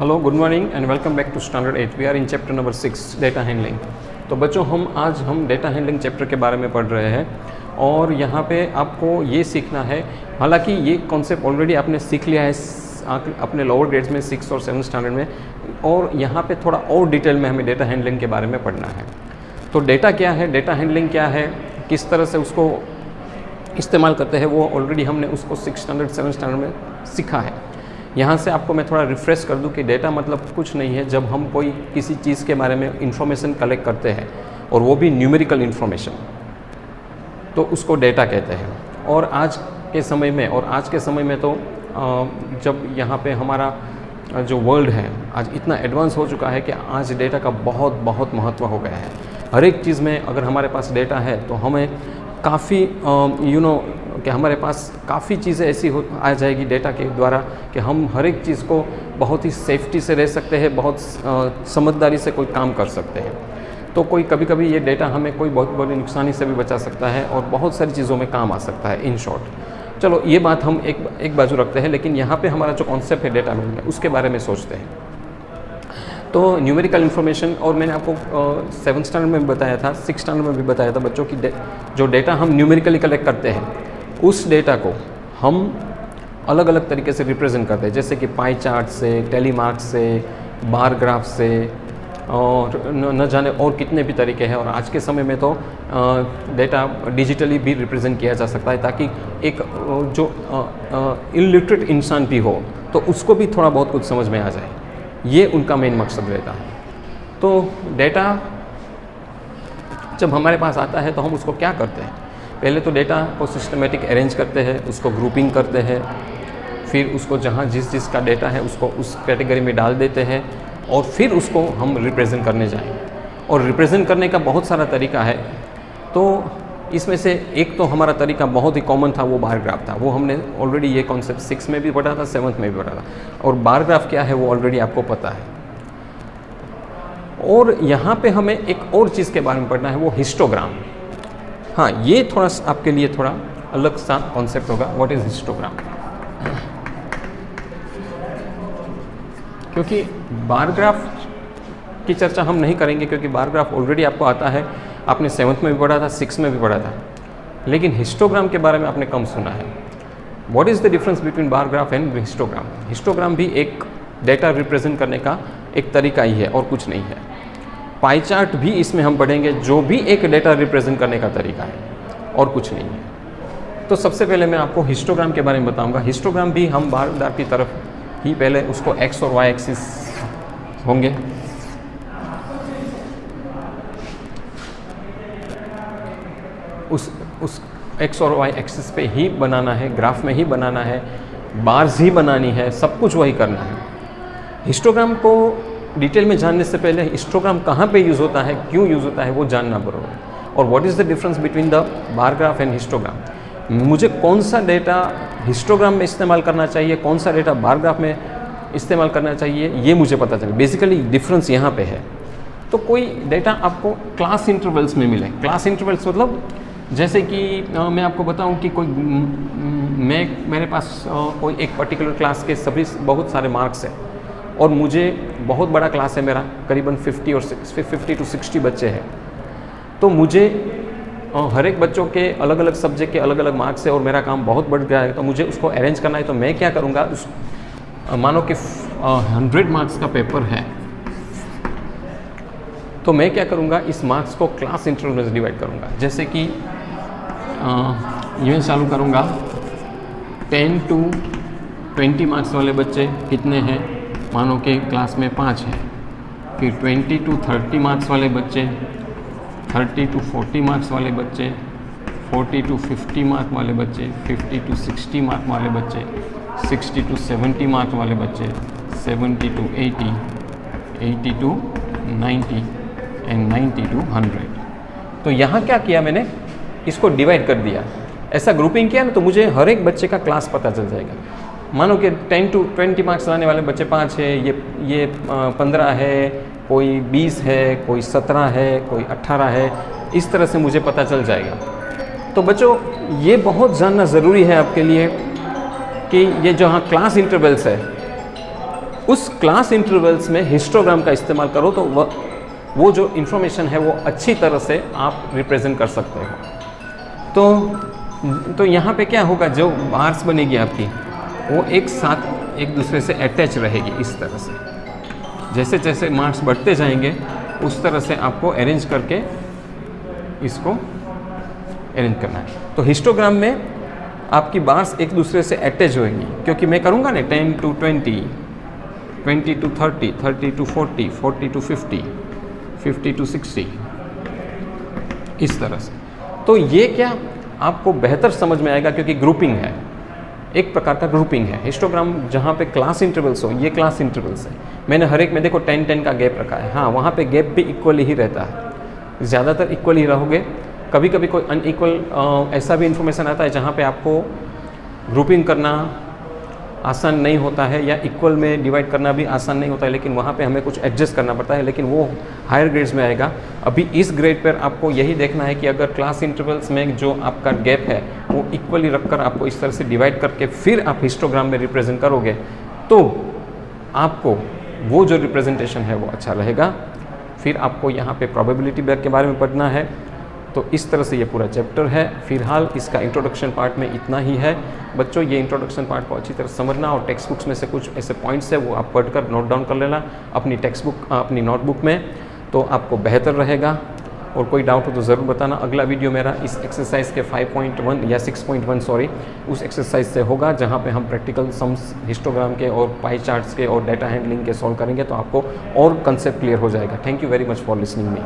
Hello, good morning and welcome back to standard 8। We are in chapter number 6 data handling. तो बच्चों आज हम data handling chapter के बारे में पढ़ रहे हैं और यहाँ पे आपको ये सीखना है। हालांकि ये कॉन्सेप्ट ऑलरेडी आपने सीख लिया है अपने लोअर ग्रेड्स में 6 और 7 स्टैंडर्ड में, और यहाँ पे थोड़ा और डिटेल में हमें डेटा हैंडलिंग के बारे में पढ़ना है। तो डेटा क्या है, डेटा हैंडलिंग क्या है, किस तरह से उसको इस्तेमाल करते हैं, वो ऑलरेडी हमने उसको 6 स्टैंडर्ड 7 स्टैंडर्ड में सीखा है। यहाँ से आपको मैं थोड़ा रिफ्रेश कर दूँ कि डेटा मतलब कुछ नहीं है। जब हम कोई किसी चीज़ के बारे में इंफॉर्मेशन कलेक्ट करते हैं और वो भी न्यूमेरिकल इंफॉर्मेशन, तो उसको डेटा कहते हैं। और आज के समय में तो जब यहाँ पे हमारा जो वर्ल्ड है आज इतना एडवांस हो चुका है कि आज डेटा का बहुत महत्व हो गया है। हर एक चीज़ में अगर हमारे पास डेटा है तो हमें काफ़ी कि हमारे पास काफ़ी चीज़ें ऐसी आ जाएगी डेटा के द्वारा कि हम हर एक चीज़ को बहुत ही सेफ्टी से रह सकते हैं, बहुत समझदारी से कोई काम कर सकते हैं। तो कोई कभी ये डेटा हमें कोई बहुत बड़ी नुकसानी से भी बचा सकता है और बहुत सारी चीज़ों में काम आ सकता है। इन शॉर्ट, चलो ये बात हम एक बाजू रखते हैं, लेकिन यहाँ पे हमारा जो कॉन्सेप्ट है डेटा में उसके बारे में सोचते हैं। तो न्यूमेरिकल इन्फॉर्मेशन, और मैंने आपको 7 स्टैंडर्ड में भी बताया था, 6 स्टैंडर्ड में भी बताया था बच्चों की जो डेटा हम न्यूमेरिकली कलेक्ट करते हैं उस डेटा को हम अलग अलग तरीके से रिप्रेजेंट करते हैं, जैसे कि पाई चार्ट से, टेली मार्क्स से, बार ग्राफ से, और न जाने और कितने भी तरीके हैं। और आज के समय में तो डेटा डिजिटली भी रिप्रेजेंट किया जा सकता है, ताकि एक जो इलिटरेट इंसान भी हो तो उसको भी थोड़ा बहुत कुछ समझ में आ जाए। ये उनका मेन मकसद रहता है। तो डेटा जब हमारे पास आता है तो हम उसको क्या करते हैं, पहले तो डेटा को सिस्टमेटिक अरेंज करते हैं, उसको ग्रुपिंग करते हैं, फिर उसको जहाँ जिस का डेटा है उसको उस कैटेगरी में डाल देते हैं, और फिर उसको हम रिप्रेजेंट करने जाएं। और रिप्रेजेंट करने का बहुत सारा तरीका है। तो इसमें से एक तो हमारा तरीका बहुत ही कॉमन था, वो बार ग्राफ था। वो हमने ऑलरेडी ये कॉन्सेप्ट 6 में भी पढ़ा था, 7th में भी पढ़ा था। और बार ग्राफ क्या है वो ऑलरेडी आपको पता है। और यहाँ पे हमें एक और चीज़ के बारे में पढ़ना है, वो हिस्टोग्राम। हाँ, ये थोड़ा आपके लिए थोड़ा अलग सा कॉन्सेप्ट होगा, व्हाट इज़ हिस्टोग्राम। क्योंकि बार ग्राफ की चर्चा हम नहीं करेंगे, क्योंकि बार ग्राफ ऑलरेडी आपको आता है, आपने 7th में भी पढ़ा था, 6 में भी पढ़ा था। लेकिन हिस्टोग्राम के बारे में आपने कम सुना है। What is the difference between bar graph and histogram. Histogram भी एक डेटा रिप्रेजेंट करने का एक तरीका ही है और कुछ नहीं है। पाई चार्ट भी इसमें हम पढ़ेंगे, जो भी एक डेटा रिप्रेजेंट करने का तरीका है और कुछ नहीं है। तो सबसे पहले मैं आपको हिस्टोग्राम के बारे में बताऊंगा। हिस्टोग्राम भी हम बार ग्राफ की तरफ ही पहले उसको एक्स और वाई एक्सिस होंगे। उस एक्स और वाई एक्सिस पे ही बनाना है, ग्राफ में ही बनाना है, बार्स ही बनानी है, सब कुछ वही करना है। हिस्टोग्राम को डिटेल में जानने से पहले हिस्टोग्राम कहाँ पे यूज़ होता है, क्यों यूज़ होता है, वो जानना पड़ेगा। और what is the difference between the bar graph and histogram. मुझे कौन सा डेटा हिस्टोग्राम में इस्तेमाल करना चाहिए, कौन सा डेटा बार ग्राफ में इस्तेमाल करना चाहिए, ये मुझे पता चले। बेसिकली डिफरेंस यहाँ पे है। तो कोई डेटा आपको क्लास इंटरवल्स में मिले। क्लास इंटरवल्स मतलब जैसे कि मैं आपको बताऊं कि मेरे पास कोई एक पर्टिकुलर क्लास के सभी बहुत सारे मार्क्स हैं, और मुझे बहुत बड़ा क्लास है मेरा, करीबन 50 to 60 बच्चे हैं। तो मुझे हर एक बच्चों के अलग अलग सब्जेक्ट के अलग अलग मार्क्स है और मेरा काम बहुत बढ़ गया है। तो मुझे उसको अरेंज करना है। तो मैं क्या करूँगा, मानो कि 100 मार्क्स का पेपर है, तो मैं क्या करूँगा, इस मार्क्स को क्लास इंटरवल में डिवाइड करूँगा। जैसे कि यूँ चालू करूँगा, 10 to 20 मार्क्स वाले बच्चे कितने हैं, मानो कि क्लास में 5 हैं। फिर 20 to 30 मार्क्स वाले बच्चे, 30 to 40 मार्क्स वाले बच्चे, 40 to 50 मार्क वाले बच्चे, 50 to 60 मार्क वाले बच्चे, 60 to 70 मार्क वाले बच्चे, 70 to 80, 80 to 90 एंड 90 to 100। तो यहाँ क्या किया मैंने, इसको डिवाइड कर दिया। ऐसा ग्रुपिंग किया ना, तो मुझे हर एक बच्चे का क्लास पता चल जाएगा। मानो कि 10 to 20 मार्क्स लाने वाले बच्चे 5 है, ये 15 है, कोई 20 है, कोई 17 है, कोई 18 है। इस तरह से मुझे पता चल जाएगा। तो बच्चों ये बहुत जानना ज़रूरी है आपके लिए कि ये जहाँ क्लास इंटरवल्स है उस क्लास इंटरवल्स में हिस्टोग्राम का इस्तेमाल करो तो वो जो इन्फॉर्मेशन है वो अच्छी तरह से आप रिप्रेजेंट कर सकते हो। तो यहाँ पे क्या होगा, जो बार्स बनेगी आपकी वो एक साथ एक दूसरे से अटैच रहेगी इस तरह से। जैसे जैसे मार्क्स बढ़ते जाएंगे उस तरह से आपको अरेंज करके इसको अरेंज करना है। तो हिस्टोग्राम में आपकी बार्स एक दूसरे से अटैच होएंगी, क्योंकि मैं करूँगा ना 10 to 20, 20 to 30, 30 to 40, 40 to 50, 50 to 60, इस तरह से। तो ये क्या आपको बेहतर समझ में आएगा, क्योंकि ग्रुपिंग है, एक प्रकार का ग्रुपिंग है। हिस्टोग्राम जहाँ पे क्लास इंटरवल्स हो, ये क्लास इंटरवल्स है। मैंने हर एक में देखो 10-10 का गैप रखा है। हाँ, वहाँ पे गैप भी इक्वली ही रहता है, ज़्यादातर इक्वल ही रहोगे। कभी कभी कोई अनइक्वल ऐसा भी इंफॉर्मेशन आता है जहाँ पे आपको ग्रुपिंग करना आसान नहीं होता है, या इक्वल में डिवाइड करना भी आसान नहीं होता है, लेकिन वहाँ पे हमें कुछ एडजस्ट करना पड़ता है, लेकिन वो हायर ग्रेड्स में आएगा। अभी इस ग्रेड पर आपको यही देखना है कि अगर क्लास इंटरवल्स में जो आपका गैप है वो इक्वली रखकर आपको इस तरह से डिवाइड करके फिर आप हिस्टोग्राम में रिप्रेजेंट करोगे तो आपको वो जो रिप्रेजेंटेशन है वो अच्छा रहेगा। फिर आपको यहाँ पे प्रोबेबिलिटी के बारे में पढ़ना है। तो इस तरह से ये पूरा चैप्टर है। फिलहाल इसका इंट्रोडक्शन पार्ट में इतना ही है। बच्चों, ये इंट्रोडक्शन पार्ट को अच्छी तरह समझना, और टेक्स्ट बुक्स में से कुछ ऐसे पॉइंट्स है वो आप पढ़कर नोट डाउन कर लेना अपनी टेक्स्ट बुक, अपनी नोटबुक में, तो आपको बेहतर रहेगा। और कोई डाउट हो तो ज़रूर बताना। अगला वीडियो मेरा इस एक्सरसाइज के 5.1 या 6.1 सॉरी उस एक्सरसाइज से होगा, जहाँ पे हम प्रैक्टिकल सम्स हिस्टोग्राम के और पाई चार्ट्स के और डाटा हैंडलिंग के सॉल्व करेंगे, तो आपको और कंसेप्ट क्लियर हो जाएगा। Thank you very much for listening me.